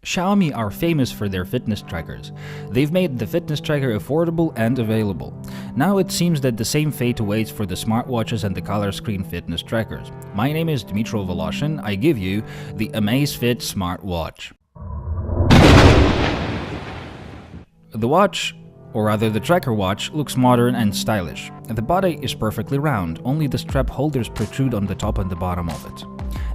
Xiaomi are famous for their fitness trackers. They've made the fitness tracker affordable and available. Now it seems that the same fate awaits for the smartwatches and the color screen fitness trackers. My name is Dmitro Voloshin. I give you the Amazfit smartwatch. The watch, or rather the tracker watch, looks modern and stylish. The body is perfectly round, only the strap holders protrude on the top and the bottom of it.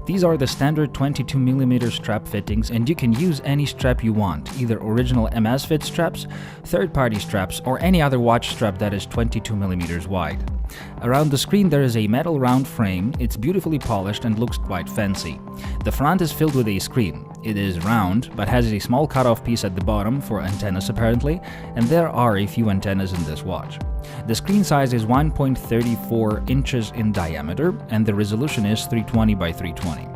These are the standard 22mm strap fittings, and you can use any strap you want, either original Amazfit straps, third-party straps, or any other watch strap that is 22mm wide. Around the screen there is a metal round frame. It's beautifully polished and looks quite fancy. The front is filled with a screen. It is round, but has a small cutoff piece at the bottom for antennas apparently, and there are a few antennas in this watch. The screen size is 1.34 inches in diameter, and the resolution is 320 by 320.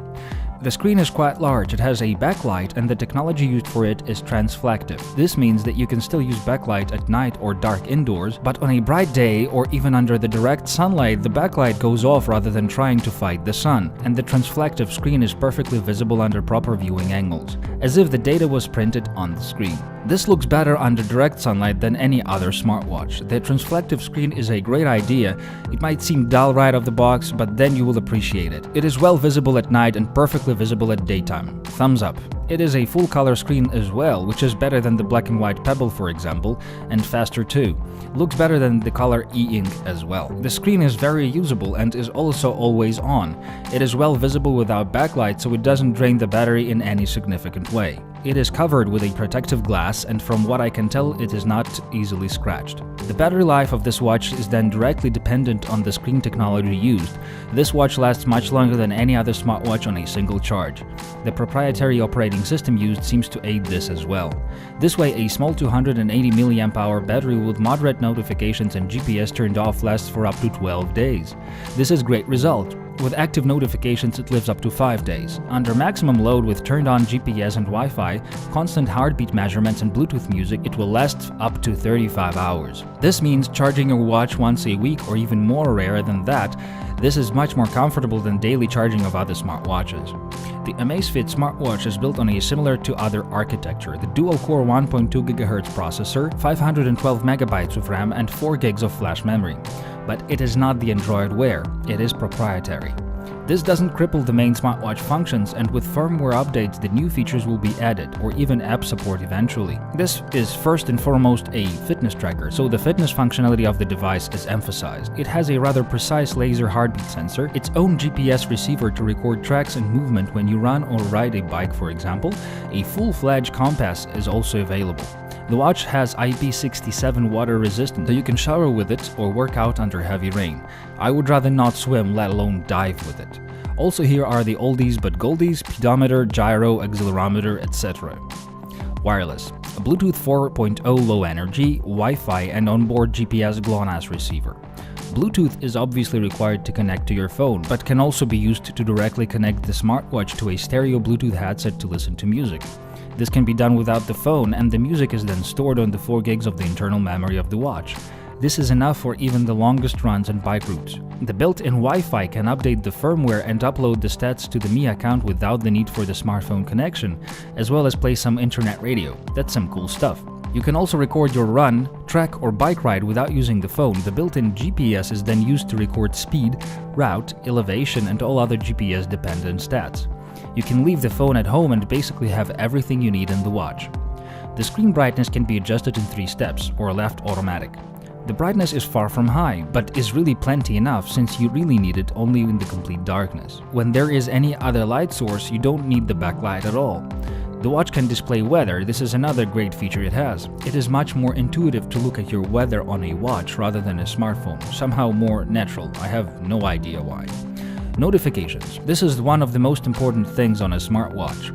The screen is quite large, it has a backlight, and the technology used for it is transflective. This means that you can still use backlight at night or dark indoors, but on a bright day or even under the direct sunlight, the backlight goes off rather than trying to fight the sun, and the transflective screen is perfectly visible under proper viewing angles, as if the data was printed on the screen. This looks better under direct sunlight than any other smartwatch. The transflective screen is a great idea. It might seem dull right off the box, but then you will appreciate it. It is well visible at night and perfectly visible at daytime. Thumbs up. It is a full-color screen as well, which is better than the black and white Pebble, for example, and faster too. Looks better than the color e-ink as well. The screen is very usable and is also always on. It is well visible without backlight, so it doesn't drain the battery in any significant way. It is covered with a protective glass, and from what I can tell, it is not easily scratched. The battery life of this watch is then directly dependent on the screen technology used. This watch lasts much longer than any other smartwatch on a single charge. The proprietary operating system used seems to aid this as well. This way, a small 280 mAh battery with moderate notifications and GPS turned off lasts for up to 12 days. This is a great result. With active notifications, it lives up to 5 days. Under maximum load with turned-on GPS and Wi-Fi, constant heartbeat measurements and Bluetooth music, it will last up to 35 hours. This means charging your watch once a week or even more rare than that. This is much more comfortable than daily charging of other smartwatches. The Amazfit smartwatch is built on a similar to other architecture, the dual-core 1.2 GHz processor, 512 MB of RAM and 4 GB of flash memory. But it is not the Android Wear, it is proprietary. This doesn't cripple the main smartwatch functions, and with firmware updates the new features will be added, or even app support eventually. This is first and foremost a fitness tracker, so the fitness functionality of the device is emphasized. It has a rather precise laser heartbeat sensor, its own GPS receiver to record tracks and movement when you run or ride a bike, for example. A full-fledged compass is also available. The watch has IP67 water resistant, so you can shower with it or work out under heavy rain. I would rather not swim, let alone dive with it. Also here are the oldies but goldies, pedometer, gyro, accelerometer, etc. Wireless. A Bluetooth 4.0 low energy, Wi-Fi and onboard GPS GLONASS receiver. Bluetooth is obviously required to connect to your phone, but can also be used to directly connect the smartwatch to a stereo Bluetooth headset to listen to music. This can be done without the phone, and the music is then stored on the 4 GB of the internal memory of the watch. This is enough for even the longest runs and bike routes. The built-in Wi-Fi can update the firmware and upload the stats to the Mi account without the need for the smartphone connection, as well as play some internet radio. That's some cool stuff. You can also record your run, track or bike ride without using the phone. The built-in GPS is then used to record speed, route, elevation and all other GPS-dependent stats. You can leave the phone at home and basically have everything you need in the watch. The screen brightness can be adjusted in 3 steps, or left automatic. The brightness is far from high, but is really plenty enough since you really need it only in the complete darkness. When there is any other light source, you don't need the backlight at all. The watch can display weather. This is another great feature it has. It is much more intuitive to look at your weather on a watch rather than a smartphone, somehow more natural. I have no idea why. Notifications. This is one of the most important things on a smartwatch.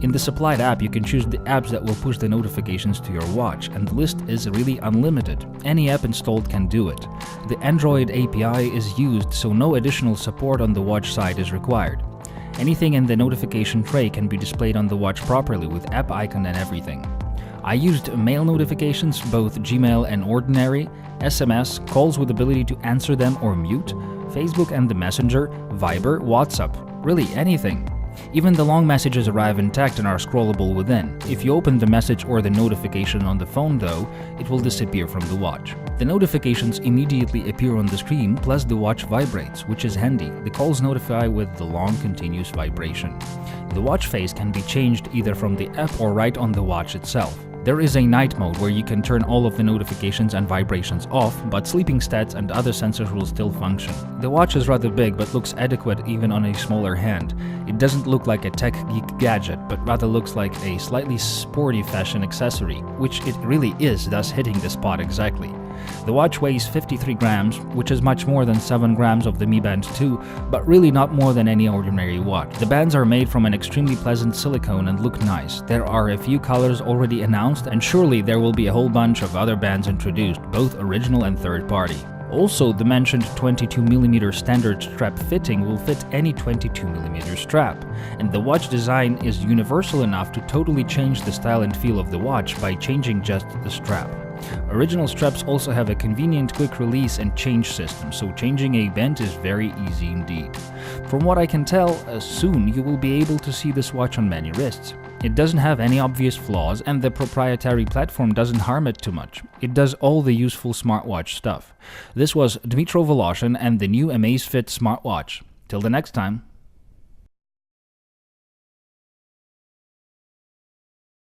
In the supplied app, you can choose the apps that will push the notifications to your watch, and the list is really unlimited. Any app installed can do it. The Android API is used, so no additional support on the watch side is required. Anything in the notification tray can be displayed on the watch properly with app icon and everything. I used mail notifications, both Gmail and ordinary, SMS, calls with ability to answer them or mute, Facebook and the Messenger, Viber, WhatsApp, really anything. Even the long messages arrive intact and are scrollable within. If you open the message or the notification on the phone though, it will disappear from the watch. The notifications immediately appear on the screen, plus the watch vibrates, which is handy. The calls notify with the long continuous vibration. The watch face can be changed either from the app or right on the watch itself. There is a night mode where you can turn all of the notifications and vibrations off, but sleeping stats and other sensors will still function. The watch is rather big but looks adequate even on a smaller hand. It doesn't look like a tech geek gadget, but rather looks like a slightly sporty fashion accessory, which it really is, thus hitting the spot exactly. The watch weighs 53 grams, which is much more than 7 grams of the Mi Band 2, but really not more than any ordinary watch. The bands are made from an extremely pleasant silicone and look nice. There are a few colors already announced, and surely there will be a whole bunch of other bands introduced, both original and third-party. Also, the mentioned 22mm standard strap fitting will fit any 22mm strap, and the watch design is universal enough to totally change the style and feel of the watch by changing just the strap. Original straps also have a convenient quick release and change system, so changing a band is very easy indeed. From what I can tell, soon you will be able to see this watch on many wrists. It doesn't have any obvious flaws, and the proprietary platform doesn't harm it too much. It does all the useful smartwatch stuff. This was Dmitro Voloshin and the new Amazfit smartwatch. Till the next time.